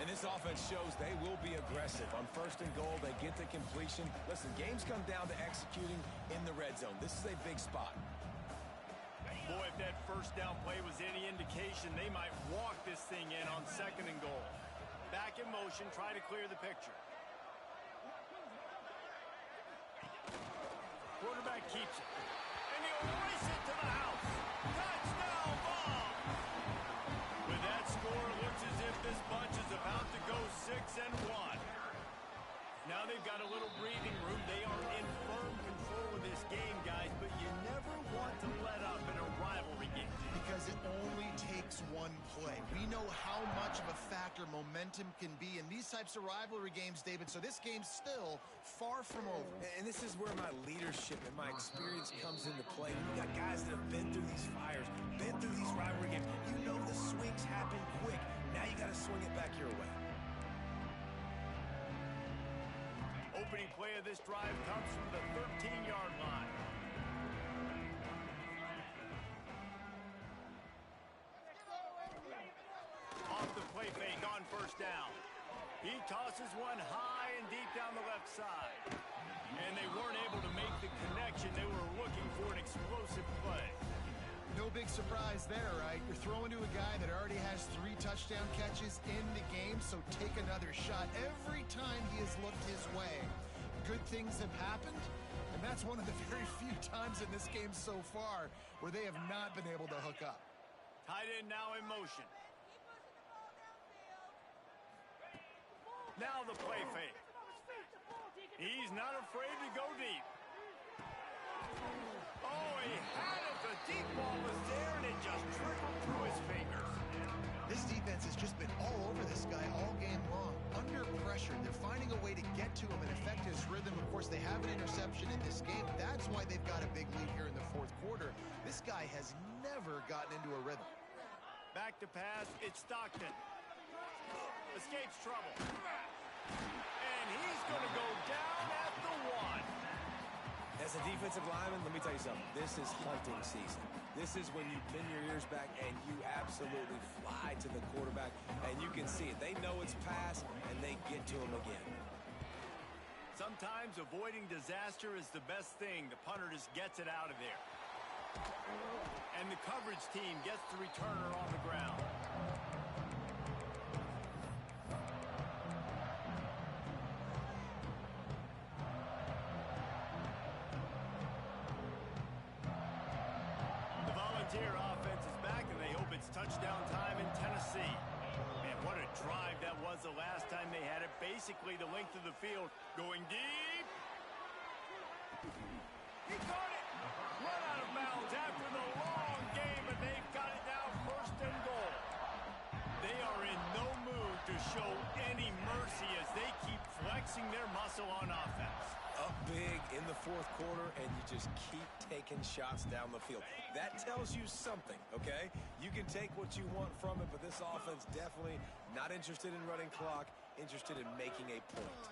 And this offense shows they will be aggressive. On first and goal, they get the completion. Listen, games come down to executing in the red zone. This is a big spot.
Boy, if that first down play was any indication, they might walk this thing in on second and goal. Back in motion, try to clear the picture. Quarterback keeps it. And he'll race it to the house. Touchdown ball! With that score, it looks as if this bunch is about to go 6-1. Now they've got a little breathing room. They are in firm control of this game, guys, but you never want to let up in a rivalry game.
Because it only takes one play. We know how much of a factor momentum can be in these types of rivalry games, David, so this game's still far from over.
And this is where my leadership and my experience comes into play. You got guys that have been through these fires, been through these rivalry games. You know the swings happen quick. Now you got to swing it back your way.
Opening play of this drive comes from the 13-yard line. Off the play fake on first down. He tosses one high and deep down the left side. And they weren't able to make the connection. They were looking for an explosive play.
No big surprise there, right? You're throwing to a guy that already has 3 touchdown catches in the game, so take another shot every time he has looked his way. Good things have happened, and that's one of the very few times in this game so far where they have not been able to hook up.
Tight end now in motion. Now the play fake. He's not afraid to go deep. Oh, he had it. The deep ball was there, and it just trickled through his fingers.
This defense has just been all over this guy all game long. Under pressure, they're finding a way to get to him and affect his rhythm. Of course, they have an interception in this game. That's why they've got a big lead here in the fourth quarter. This guy has never gotten into a rhythm.
Back to pass, it's Stockton. Escapes trouble. And he's going to go down at the 1.
As a defensive lineman, let me tell you something. This is hunting season. This is when you pin your ears back and you absolutely fly to the quarterback, and you can see it. They know it's pass, and they get to him again.
Sometimes avoiding disaster is the best thing. The punter just gets it out of there. And the coverage team gets the returner on the ground. Volunteer offense is back, and they hope it's touchdown time in Tennessee. Man, what a drive that was the last time they had it. Basically the length of the field, going deep. He caught it. Run out of bounds after the long game, but they've got it now first and goal. They are in no mood to show any mercy as they keep flexing their muscle on offense.
Up big in the fourth quarter, and you just keep taking shots down the field. That tells you something, okay? You can take what you want from it, but this offense definitely not interested in running clock, interested in making a point.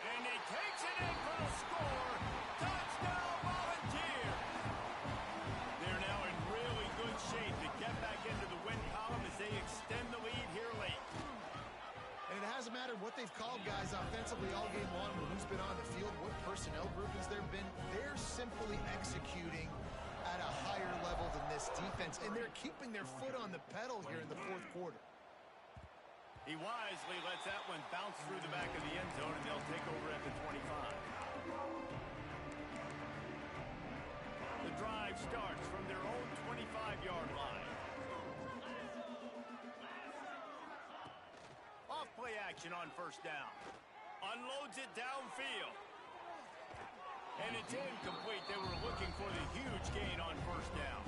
And he takes it in for the score. Touchdown, Volunteer! They're now in really good shape to get back into the win column as they extend the lead here late.
And it hasn't mattered what they've called guys offensively all game long, or who's been on the field, what personnel group has there been. They're simply executing at a higher level than this defense, and they're keeping their foot on the pedal here in the fourth quarter.
He wisely lets that one bounce through the back of the end zone, and they'll take over at the 25. The drive starts from their own 25-yard line. Off-play action on first down. Unloads it downfield. And it's incomplete. They were looking for the huge gain on first down.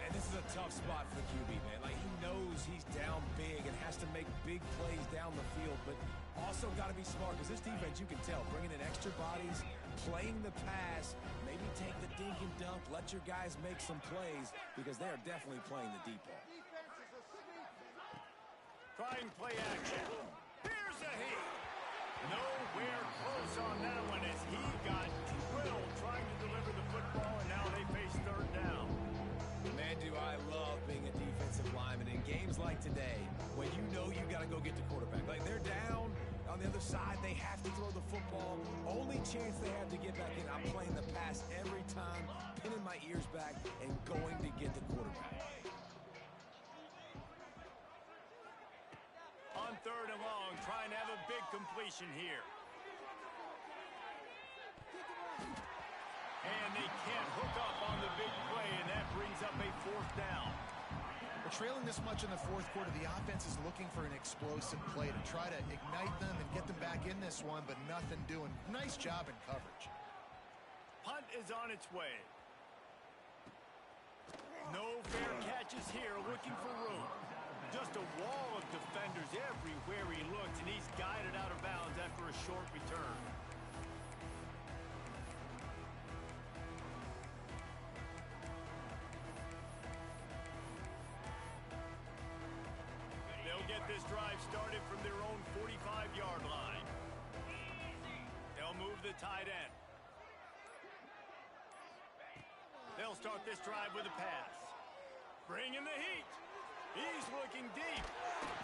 And this is a tough spot for the QB, man. Like, he knows he's down big and has to make big plays down the field, but also got to be smart, because this defense, you can tell, bringing in extra bodies, playing the pass, maybe take the dink and dunk, let your guys make some plays, because they are definitely playing the deep ball.
Trying play action. Here's a hit. Nowhere close on that one as he got drilled trying to deliver the football, and now they face third down.
Man, do I love being a defensive lineman in games like today when to go get the quarterback. Like, they're down on the other side. They have to throw the football. Only chance they have to get back in. I'm playing the pass every time, pinning my ears back, and going to get the quarterback.
On 3rd and long, trying to have a big completion here. And they can't hook up on the big play, and that brings up a 4th down.
Well, trailing this much in the 4th quarter, the offense is looking for an explosive play to try to ignite them and get them back in this one, but nothing doing. Nice job in coverage.
Punt is on its way. No fair catches here, looking for room. Just a wall of defenders everywhere he looks, and he's guided out of bounds after a short return. They'll get this drive started from their own 45-yard line. They'll move the tight end. They'll start this drive with a pass. Bring in the heat. He's looking deep.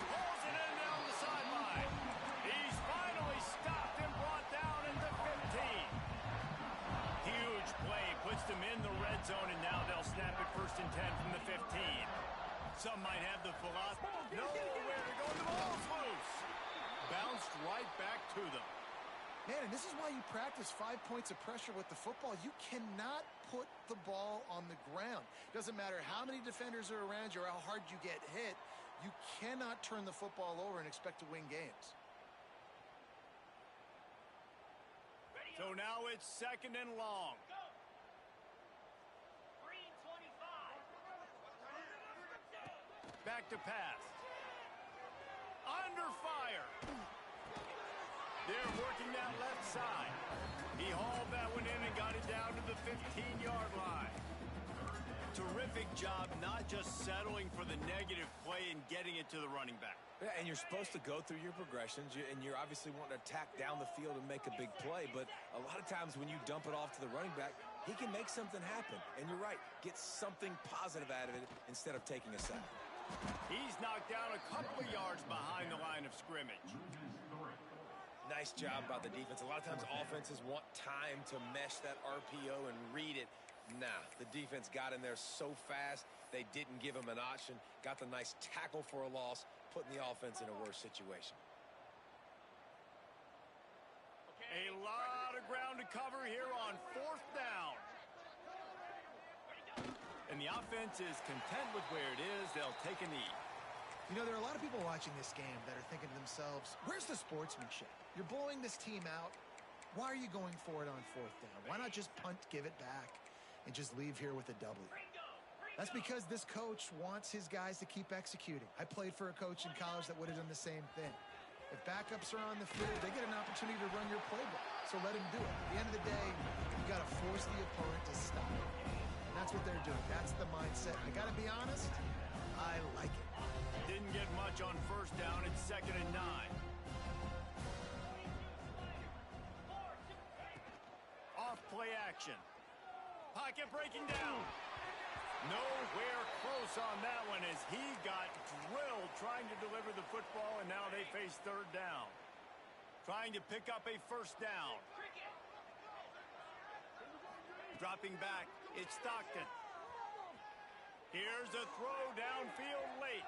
Pulls it in down the sideline. He's finally stopped and brought down at the 15. Huge play. Puts them in the red zone, and now they'll snap it 1st and 10 from the 15. Some might have the philosophy. Nowhere to go. The ball's loose. Bounced right back to them.
Man, and this is why you practice 5 points of pressure with the football. You cannot put the ball on the ground. Doesn't matter how many defenders are around you or how hard you get hit. You cannot turn the football over and expect to win games.
So now it's 2nd and long.
Green 25.
Back to pass. Under fire. They're working that left side. He hauled that one in and got it down to the 15-yard line. Terrific job not just settling for the negative play and getting it to the running back.
Yeah, and you're supposed to go through your progressions, and you're obviously wanting to attack down the field and make a big play, but a lot of times when you dump it off to the running back, he can make something happen. And you're right, get something positive out of it instead of taking a sack.
He's knocked down a couple of yards behind the line of scrimmage.
Nice job by the defense. A lot of times offenses want time to mesh that RPO and read it. Nah, the defense got in there so fast, they didn't give him an option. Got the nice tackle for a loss, putting the offense in a worse situation.
A lot of ground to cover here on 4th down. And the offense is content with where it is. They'll take a knee.
You know, there are a lot of people watching this game that are thinking to themselves, where's the sportsmanship? You're blowing this team out. Why are you going for it on 4th down? Why not just punt, give it back, and just leave here with a W? That's because this coach wants his guys to keep executing. I played for a coach in college that would have done the same thing. If backups are on the field, they get an opportunity to run your playbook. So let him do it. At the end of the day, you got to force the opponent to stop. And that's what they're doing. That's the mindset. I got to be honest, I like it.
Didn't get much on 1st down. It's 2nd and 9. Off play action. Pocket breaking down. Nowhere close on that one as he got drilled trying to deliver the football, and now they face 3rd down. Trying to pick up a 1st down. Dropping back, it's Stockton. Here's a throw downfield late.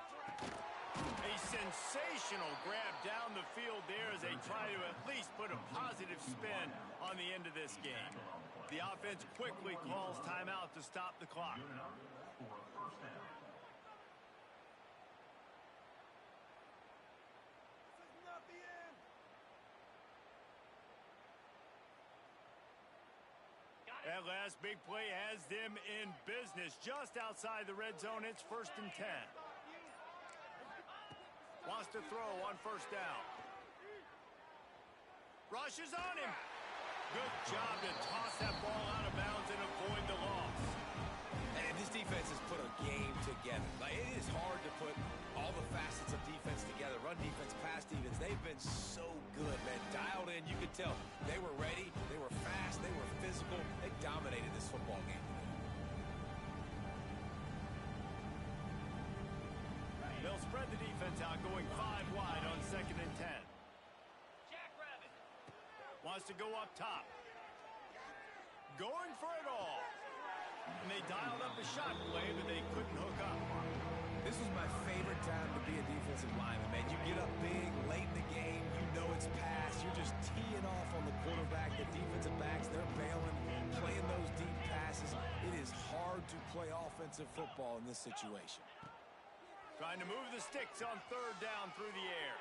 A sensational grab down the field there as they try to at least put a positive spin on the end of this game. The offense quickly calls timeout to stop the clock. That last big play has them in business just outside the red zone. It's 1st and 10. Wants to throw on 1st down. Rushes on him. Good job to toss that ball out of bounds and avoid the loss.
And this defense has put a game together. Like, it is hard to put all the facets of defense together. Run defense, pass defense. They've been so good, man. Dialed in. You could tell they were ready. They were fast. They were physical. They dominated this football game.
They'll spread the defense out, going 5 wide on 2nd and 10.
Jackrabbit.
Wants to go up top. Going for it all. And they dialed up a shot play, but they couldn't hook up.
This was my favorite time to be a defensive lineman, man. You get up big, late in the game, you know it's past. You're just teeing off on the quarterback. The defensive backs, they're bailing, playing those deep passes. It is hard to play offensive football in this situation.
Trying to move the sticks on 3rd down through the air.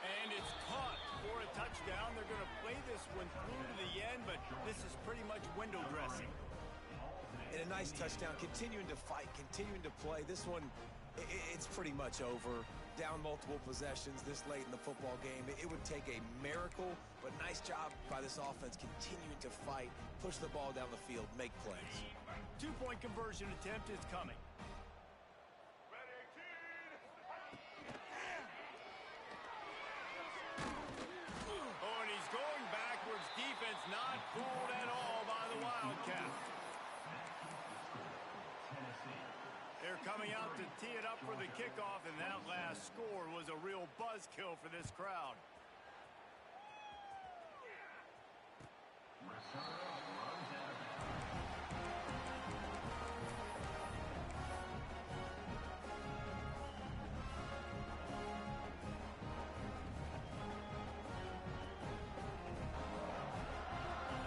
And it's caught for a touchdown. They're going to play this one through to the end, but this is pretty much window dressing.
And a nice touchdown, continuing to fight, continuing to play. This one, it's pretty much over. Down multiple possessions this late in the football game. It would take a miracle, but nice job by this offense continuing to fight, push the ball down the field, make plays.
2-point conversion attempt is coming. Oh, and he's going backwards. Defense not fooled at all by the Wildcat. They're coming out to tee it up for the kickoff, and that last score was a real buzzkill for this crowd.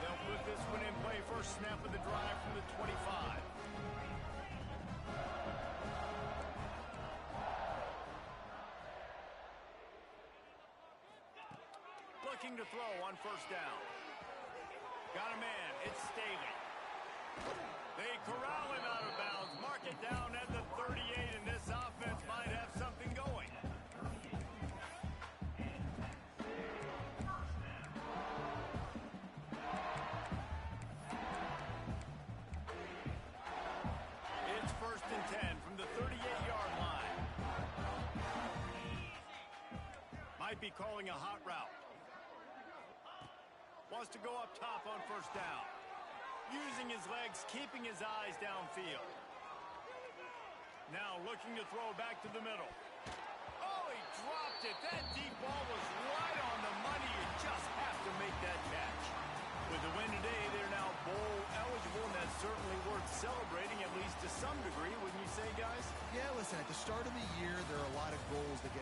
They'll put this one in play. First snap of the drive from the 25. Looking to throw on 1st down. Got a man. It's Staley. They corral him out of bounds. Mark it down at the 38, and this offense might have something going. It's 1st and 10 from the 38-yard line. Might be calling a hot route. Wants to go up top on 1st down. Using his legs, keeping his eyes downfield. Now looking to throw back to the middle. Oh, he dropped it. That deep ball was right on the money. You just have to make that catch. With the win today, they're now bowl eligible, and that's certainly worth celebrating, at least to some degree, wouldn't you say, guys?
Yeah, listen, at the start of the year, there are a lot of goals that get